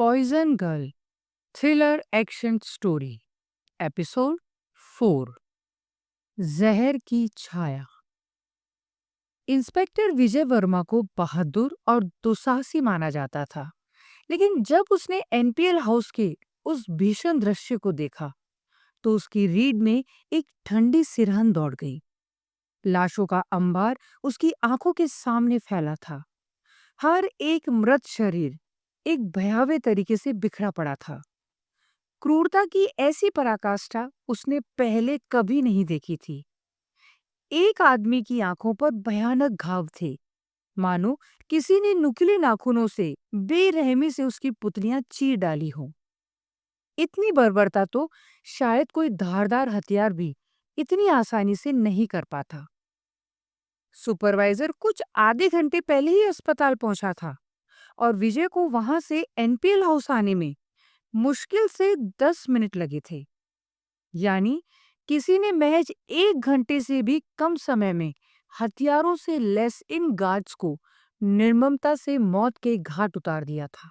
Poison girl thriller action story episode 4 जहर की छाया। Inspector विजय वर्मा को बहादुर और दुसाहसी माना जाता था, लेकिन जब उसने एनपीएल हाउस के उस भीषण दृश्य को देखा तो उसकी रीढ़ में एक ठंडी सिरहन दौड़ गई। लाशों का अंबार उसकी आंखों के सामने फैला था। हर एक मृत शरीर एक भयावह तरीके से बिखरा पड़ा था। क्रूरता की ऐसी पराकाष्ठा उसने पहले कभी नहीं देखी थी। एक आदमी की आंखों पर भयानक घाव थे, मानो किसी ने नुकीले नाखूनों से बेरहमी से उसकी पुतलियां चीर डाली हों। इतनी बर्बरता तो शायद कोई धारदार हथियार भी इतनी आसानी से नहीं कर पाता। सुपरवाइजर कुछ आधे घंटे पहले ही अस्पताल पहुंचा था और विजय को वहां से एनपीएल हाउस आने में मुश्किल से 10 मिनट लगे थे। यानी किसी ने महज 1 घंटे से भी कम समय में हथियारों से लैस इन गार्ड्स को निर्ममता से मौत के घाट उतार दिया था।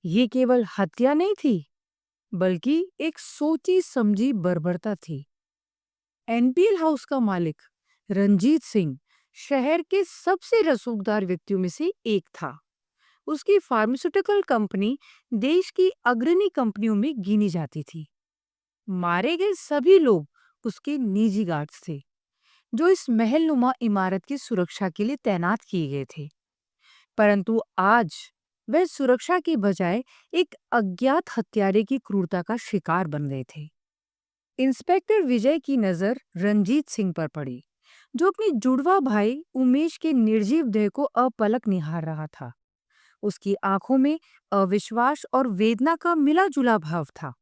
ये केवल हत्या नहीं थी, बल्कि एक सोची समझी बर्बरता थी। एनपीएल हाउस का मालिक रंजीत सिंह शहर के सबसे रसूखदार व्यक्तियों में से एक था। उसकी फार्मास्यूटिकल कंपनी देश की अग्रणी कंपनियों में गिनी जाती थी। मारे गए सभी लोग उसके निजी गार्ड्स थे, जो इस महलनुमा इमारत की सुरक्षा के लिए तैनात किए गए थे। परंतु आज वह सुरक्षा की बजाय एक अज्ञात हत्यारे की क्रूरता का शिकार बन गए थे। इंस्पेक्टर विजय की नजर रंजीत सिंह पर पड़ी, जो अपने जुड़वा भाई उमेश के निर्जीव देह को अपलक निहार रहा था। उसकी आंखों में अविश्वास और वेदना का मिला-जुला भाव था।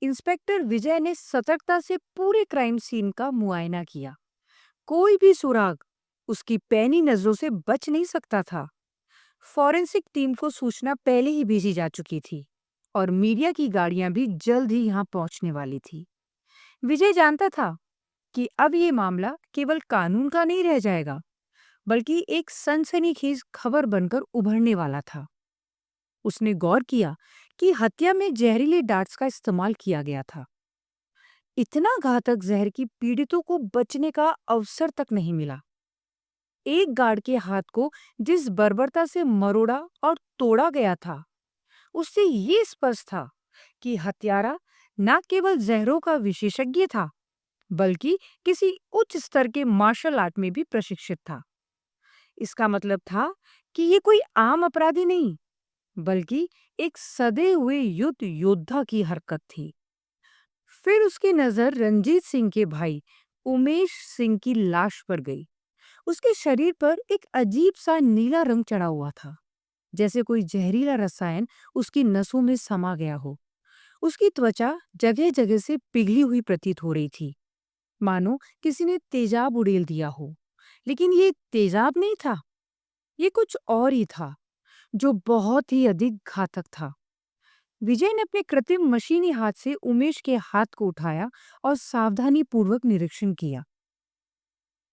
इंस्पेक्टर विजय ने सतर्कता से पूरे क्राइम सीन का मुआयना किया। कोई भी सुराग उसकी पैनी नजरों से बच नहीं सकता था। फॉरेंसिक टीम को सूचना पहले ही भेजी जा चुकी थी और मीडिया की गाड़ियां भी जल्द ही यहां पहुंचने वाली थी। विजय जानता था कि अब ये मामला केवल कानून का नहीं रह जाएगा, बल्कि एक सनसनीखेज खबर बनकर उभरने वाला था। उसने गौर किया कि हत्या में जहरीले डार्ट्स का इस्तेमाल किया गया था। इतना घातक जहर कि पीड़ितों को बचने का अवसर तक नहीं मिला। एक गार्ड के हाथ को जिस बर्बरता से मरोड़ा और तोड़ा गया था, उससे ये स्पष्ट था कि हत्यारा न केवल जहरों का विशेषज्ञ था, बल्कि किसी उच्च स्तर के मार्शल आर्ट में भी प्रशिक्षित था। इसका मतलब था कि ये कोई आम अपराधी नहीं, बल्कि एक सदे हुए युद्ध योद्धा की हरकत थी। फिर उसकी नजर रंजीत सिंह के भाई उमेश सिंह की लाश पर गई। उसके शरीर पर एक अजीब सा नीला रंग चढ़ा हुआ था, जैसे कोई जहरीला रसायन उसकी नसों में समा गया हो। उसकी त्वचा जगह जगह से पिघली हुई प्रतीत हो रही थी, मानो किसी ने तेजाब उड़ेल दिया हो। लेकिन ये तेजाब नहीं था, ये कुछ और ही था, जो बहुत ही अधिक घातक था। विजय ने अपने कृत्रिम मशीनी हाथ से उमेश के हाथ को उठाया और सावधानी पूर्वक निरीक्षण किया।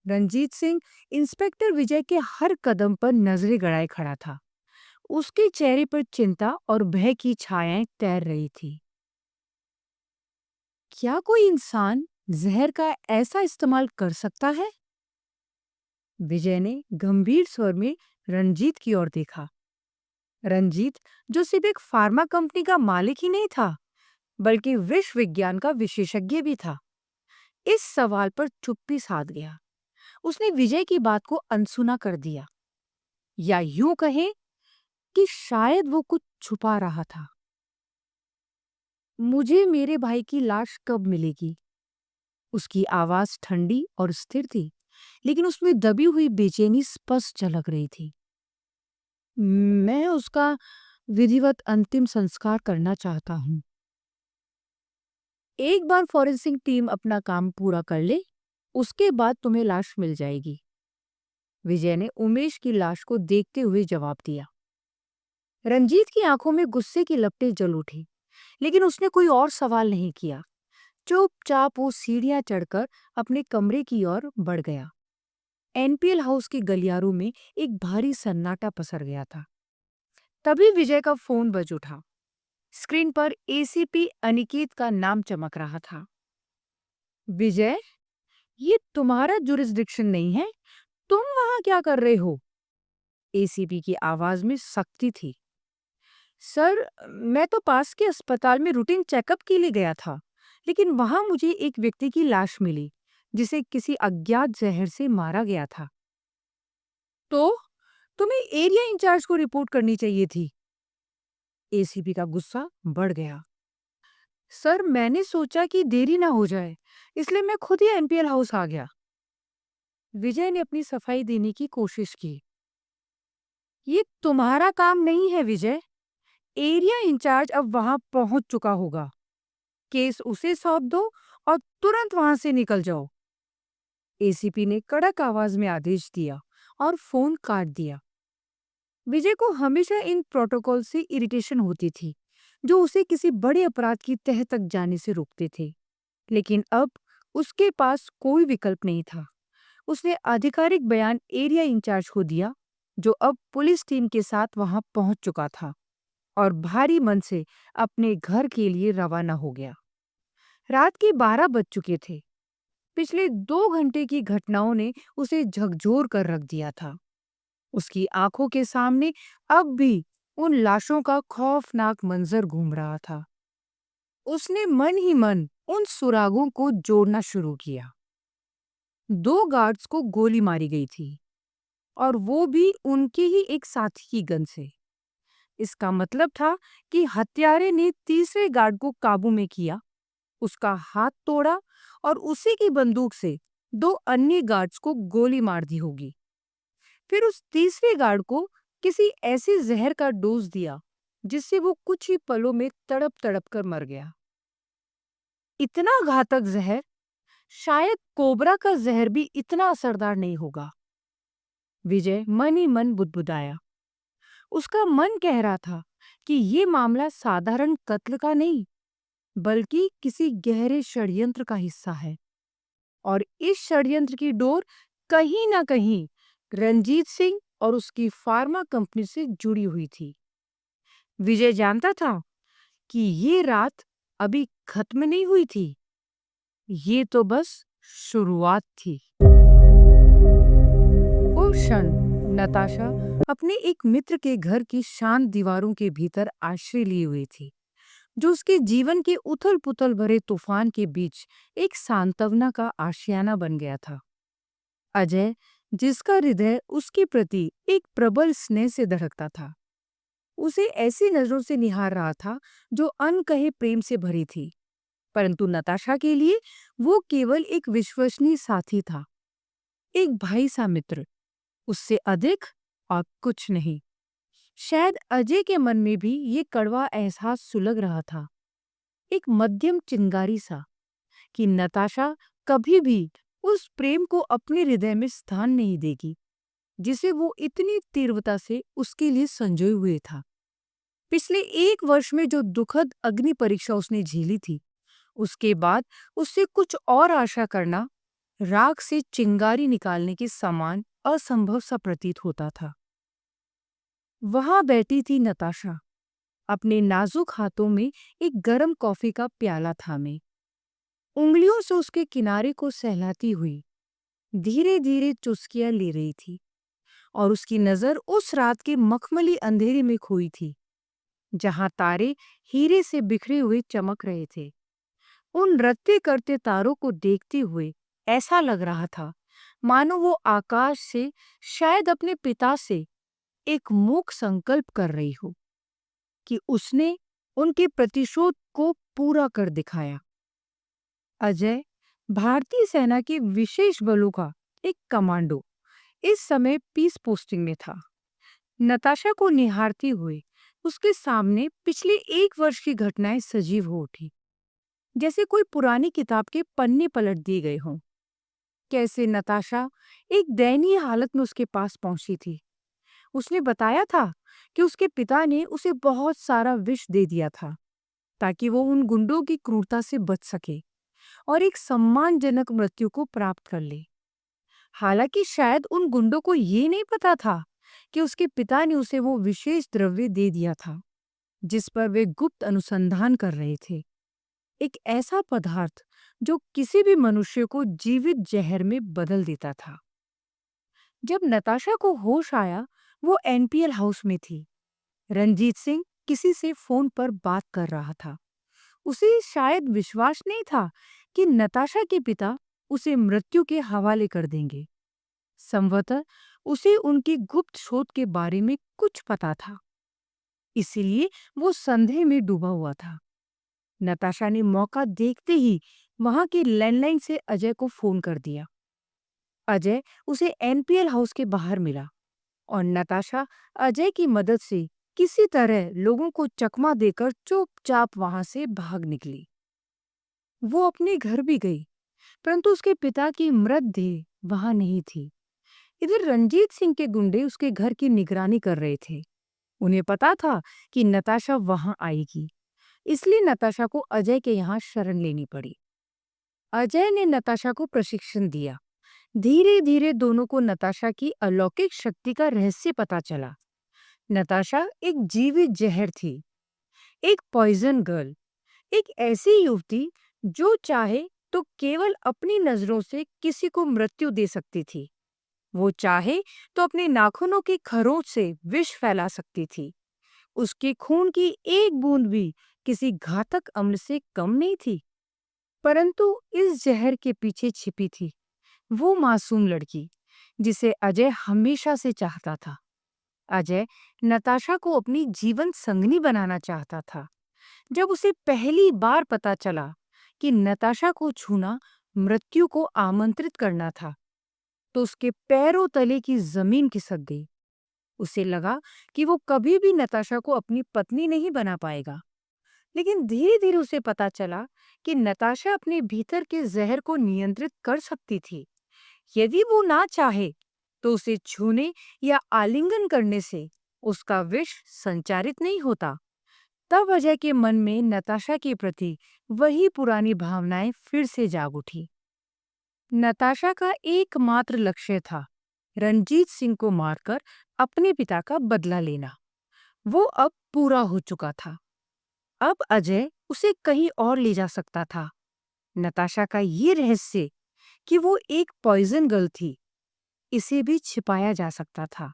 रंजीत सिंह इंस्पेक्टर विजय के हर कदम पर नजरें गड़ाए खड़ा था। उसके चेहरे पर चिंता और भय की छायाएं तैर रही थी। क्या कोई इंसान जहर का ऐसा इस्तेमाल कर सकता है? विजय ने गंभीर स्वर में रंजीत की ओर देखा। रंजीत, जो सिर्फ एक फार्मा कंपनी का मालिक ही नहीं था, बल्कि विश्व विज्ञान का विशेषज्ञ भी था, इस सवाल पर चुप्पी साध गया। उसने विजय की बात को अनसुना कर दिया, या यूं कहें कि शायद वो कुछ छुपा रहा था। मुझे मेरे भाई की लाश कब मिलेगी? उसकी आवाज ठंडी और स्थिर थी, लेकिन उसमें दबी हुई बेचैनी स्पष्ट झलक रही थी। मैं उसका विधिवत अंतिम संस्कार करना चाहता हूँ। एक बार फॉरेंसिक टीम अपना काम पूरा कर ले, उसके बाद तुम्हें लाश मिल जाएगी। विजय ने उमेश की लाश को देखते हुए जवाब दिया। रंजीत की आंखों में गुस्से की लपटें जल उठी, लेकिन उसने कोई और सवाल नहीं किया। चुपचाप वो सीढ़ियां चढ़कर अपने कमरे की ओर बढ़ गया। एनपीएल हाउस के गलियारों में एक भारी सन्नाटा पसर गया था। तभी विजय का फोन बज उठा। स्क्रीन पर एसीपी अनिकेत का नाम चमक रहा था। विजय, ये तुम्हारा जुरिस्डिक्शन नहीं है। तुम वहां क्या कर रहे हो? एसीपी की आवाज में सख्ती थी। सर, मैं तो पास के अस्पताल में रूटीन चेकअप के लिए गया था, लेकिन वहां मुझे एक व्यक्ति की लाश मिली, जिसे किसी अज्ञात जहर से मारा गया था। तो तुम्हें एरिया इंचार्ज को रिपोर्ट करनी चाहिए थी। एसीपी का गुस्सा बढ़ गया। सर, मैंने सोचा कि देरी ना हो जाए, इसलिए मैं खुद ही एनपीएल हाउस आ गया। विजय ने अपनी सफाई देने की कोशिश की। ये तुम्हारा काम नहीं है विजय। एरिया इंचार्ज अब वहां पहुंच चुका होगा। केस उसे सौंप दो और तुरंत वहां से निकल जाओ। एसीपी ने कड़क आवाज में आदेश दिया और फोन काट दिया। विजय को हमेशा इन प्रोटोकॉल से इरिटेशन होती थी, जो उसे किसी बड़े अपराध की तह तक जाने से रोकते थे। लेकिन अब उसके पास कोई विकल्प नहीं था। उसने आधिकारिक बयान एरिया इंचार्ज को दिया, जो अब पुलिस टीम के साथ वहां पहुंच चुका था और भारी मन से अपने घर के लिए रवाना हो गया। रात के 12 बज चुके थे। पिछले 2 घंटे की घटनाओं ने उसे झकझोर कर रख दिया था। उसकी आंखों के सामने अब भी उन लाशों का खौफनाक मंजर घूम रहा था। उसने मन ही मन उन सुरागों को जोड़ना शुरू किया। 2 गार्ड्स को गोली मारी गई थी, और वो भी उनके ही एक साथी की गन से। इसका मतलब था कि हत्यारे ने तीसरे गार्ड को काबू में किया, उसका हाथ तोड़ा और उसी की बंदूक से 2 अन्य गार्ड्स को गोली मार दी होगी। फिर उस तीसरे गार्ड को किसी ऐसे जहर का डोज दिया जिससे वो कुछ ही पलों में तड़प तड़प कर मर गया। इतना घातक जहर, शायद कोबरा का जहर भी इतना असरदार नहीं होगा। विजय मन ही मन बुदबुदाया। उसका मन कह रहा था कि ये मामला साधारण कत्ल का नहीं, बल्कि किसी गहरे षड्यंत्र का हिस्सा है, और इस षड्यंत्र की डोर कहीं ना कहीं रंजीत सिंह और उसकी फार्मा कंपनी से जुड़ी हुई थी। विजय जानता था कि ये रात अभी खत्म नहीं हुई थी। ये तो बस शुरुआत थी। उस क्षण नताशा अपने एक मित्र के घर की शांत दीवारों के भीतर आश्रय लिए हुई थी, जो उसके जीवन के उथल-पुथल भरे तूफान के बीच एक सांत्वना का आशियाना बन गया था। अजय, जिसका हृदय उसके प्रति एक प्रबल स्नेह से धड़कता था, उसे ऐसी नजरों से निहार रहा था जो अनकहे प्रेम से भरी थी। परंतु नताशा के लिए वो केवल एक विश्वसनीय साथी था, एक भाई सा मित्र, उससे अधिक और कुछ नहीं। शायद अजय के मन में भी ये कड़वा एहसास सुलग रहा था, एक मध्यम चिंगारी सा, कि नताशा कभी भी उस प्रेम को अपने हृदय में स्थान नहीं देगी जिसे वो इतनी तीव्रता से उसके लिए संजोए हुए था। पिछले 1 वर्ष में जो दुखद अग्नि परीक्षा उसने झेली थी, उसके बाद उससे कुछ और आशा करना राख से चिंगारी निकालने के समान असंभव सा प्रतीत होता था। वहां बैठी थी नताशा, अपने नाजुक हाथों में एक गरम कॉफी का प्याला थामे, उंगलियों से उसके किनारे को सहलाती हुई धीरे धीरे चुस्कियां ले रही थी, और उसकी नजर उस रात के मखमली अंधेरे में खोई थी, जहां तारे हीरे से बिखरे हुए चमक रहे थे। उन रत्ते करते तारों को देखते हुए ऐसा लग रहा था मानो वो आकाश से शायद अपने पिता से एक मूक संकल्प कर रही हो कि उसने उनके प्रतिशोध को पूरा कर दिखाया। अजय, भारतीय सेना के विशेष बलों का एक कमांडो, इस समय पीस पोस्टिंग में था। नताशा को निहारते हुए उसके सामने पिछले 1 वर्ष की घटनाएं सजीव हो उठी, जैसे कोई पुरानी किताब के पन्ने पलट दिए गए हों। कैसे नताशा एक दयनीय हालत में उसके पास पहुंची थी। उसने बताया था कि उसके पिता ने उसे बहुत सारा विष दे दिया था, ताकि वो उन गुंडों की क्रूरता से बच सके और एक सम्मानजनक मृत्यु को प्राप्त कर ले। हालांकि शायद उन गुंडों को ये नहीं पता था कि उसके पिता ने उसे वो विशेष द्रव्य दे दिया था जिस पर वे गुप्त अनुसंधान कर रहे थे। एक ऐसा पदार्थ जो किसी भी मनुष्य को जीवित जहर में बदल देता था। जब नताशा को होश आया, वो एनपीएल हाउस में थी। रंजीत सिंह किसी से फोन पर बात कर रहा था। उसे शायद विश्वास नहीं था कि नताशा के पिता उसे मृत्यु के हवाले कर देंगे। संभवतः उसे उनकी गुप्त शोध के बारे में कुछ पता था, इसीलिए वो संदेह में डूबा हुआ था। नताशा ने मौका देखते ही वहां के लैंडलाइन से अजय को फोन कर दिया। अजय उसे एनपीएल हाउस के बाहर मिला और नताशा अजय की मदद से किसी तरह लोगों को चकमा देकर चुपचाप वहां से भाग निकली। वो अपने घर भी गई, परंतु उसके पिता की मृतदेह वहां नहीं थी। इधर रंजीत सिंह के गुंडे उसके घर की निगरानी कर रहे थे। उन्हें पता था कि नताशा वहां आएगी, इसलिए नताशा को अजय के यहाँ शरण लेनी पड़ी। अजय ने नताशा को प्रशिक्षण दिया। धीरे धीरे दोनों को नताशा की अलौकिक शक्ति का रहस्य पता चला। नताशा एक जीवित जहर थी, एक पॉइजन गर्ल, एक ऐसी युवती जो चाहे तो केवल अपनी नजरों से किसी को मृत्यु दे सकती थी। वो चाहे तो अपने नाखूनों की खरोंच से विष फैला सकती थी। उसके खून की एक बूंद भी किसी घातक अम्ल से कम नहीं थी। परंतु इस जहर के पीछे छिपी थी वो मासूम लड़की जिसे अजय हमेशा से चाहता था। अजय नताशा को अपनी जीवन संगनी बनाना चाहता था। जब उसे पहली बार पता चला कि नताशा को छूना मृत्यु को आमंत्रित करना था, तो उसके पैरों तले की जमीन खिसक गई। उसे लगा कि वो कभी भी नताशा को अपनी पत्नी नहीं बना पाएगा। लेकिन धीरे धीरे उसे पता चला कि नताशा अपने भीतर के जहर को नियंत्रित कर सकती थी। यदि वो ना चाहे तो उसे छूने या आलिंगन करने से उसका विष संचारित नहीं होता। तब अजय के मन में नताशा के प्रति वही पुरानी भावनाएं फिर से जाग उठी। नताशा का एकमात्र लक्ष्य था रंजीत सिंह को मारकर अपने पिता का बदला लेना। वो अब पूरा हो चुका था। अब अजय उसे कहीं और ले जा सकता था। नताशा का ये रहस्य कि वो एक पॉइजन गर्ल थी, इसे भी छिपाया जा सकता था।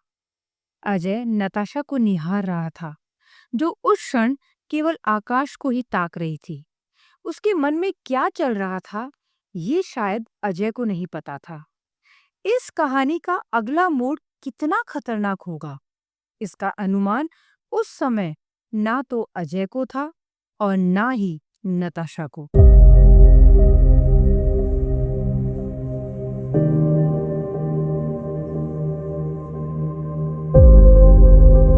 अजय नताशा को निहार रहा था, जो उस क्षण केवल आकाश को ही ताक रही थी। उसके मन में क्या चल रहा था, ये शायद अजय को नहीं पता था। इस कहानी का अगला मोड़ कितना खतरनाक होगा, इसका अनुमान उस समय ना तो अजय को था और ना ही नताशा को।